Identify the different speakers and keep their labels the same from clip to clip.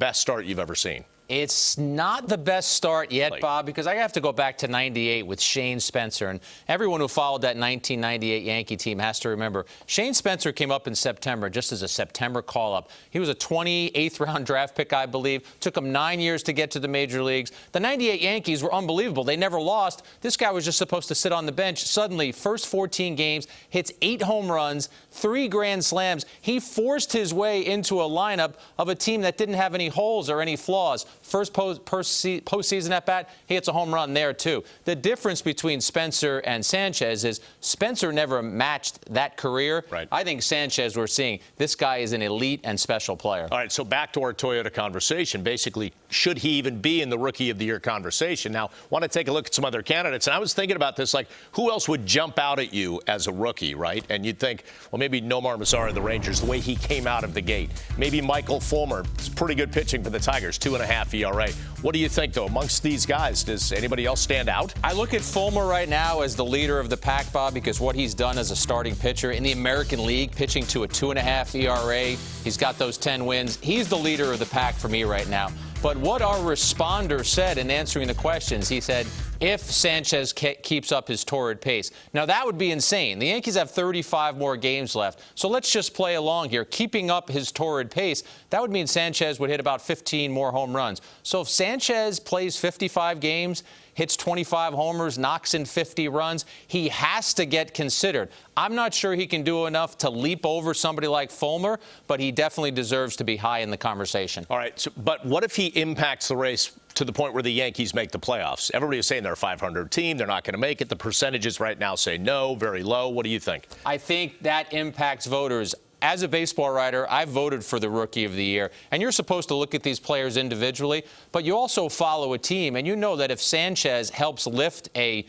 Speaker 1: best start you've ever seen?
Speaker 2: It's not the best start yet, Bob, because I have to go back to '98 with Shane Spencer. And everyone who followed that 1998 Yankee team has to remember, Shane Spencer came up in September just as a September call-up. He was a 28th-round draft pick, I believe. Took him 9 years to get to the major leagues. The '98 Yankees were unbelievable. They never lost. This guy was just supposed to sit on the bench. Suddenly, first 14 games, hits 8 home runs, 3 grand slams. He forced his way into a lineup of a team that didn't have any holes or any flaws. First postseason at bat, he hits a home run there, too. The difference between Spencer and Sanchez is Spencer never matched that career.
Speaker 1: Right.
Speaker 2: I think Sanchez, we're seeing, this guy is an elite and special player.
Speaker 1: All right, so back to our Toyota conversation. Basically, should he even be in the Rookie of the Year conversation? Now, want to take a look at some other candidates. And I was thinking about this, like, who else would jump out at you as a rookie, right? And you'd think, well, maybe Nomar Mazara of the Rangers, the way he came out of the gate. Maybe Michael Fulmer. It's pretty good pitching for the Tigers, 2.5 ERA. What do you think, though, amongst these guys? Does anybody else stand out?
Speaker 2: I look at Fulmer right now as the leader of the pack, Bob, because what he's done as a starting pitcher in the American League, pitching to a 2.5 ERA, he's got those 10 wins. He's the leader of the pack for me right now. But what our responder said in answering the questions, he said, if Sanchez keeps up his torrid pace. Now, that would be insane. The Yankees have 35 more games left. So let's just play along here. Keeping up his torrid pace, that would mean Sanchez would hit about 15 more home runs. So if Sanchez plays 55 games, hits 25 homers, knocks in 50 runs, he has to get considered. I'm not sure he can do enough to leap over somebody like Fulmer, but he definitely deserves to be high in the conversation.
Speaker 1: All right, but what if he impacts the race to the point where the Yankees make the playoffs? Everybody is saying they're a 500 team. They're not going to make it. The percentages right now say no, very low. What do you think?
Speaker 2: I think that impacts voters. As a baseball writer, I voted for the Rookie of the Year. And you're supposed to look at these players individually, but you also follow a team. And you know that if Sanchez helps lift a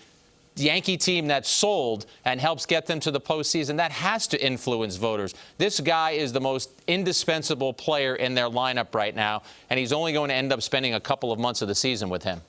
Speaker 2: Yankee team that's sold and helps get them to the postseason, that has to influence voters. This guy is the most indispensable player in their lineup right now, and he's only going to end up spending a couple of months of the season with him.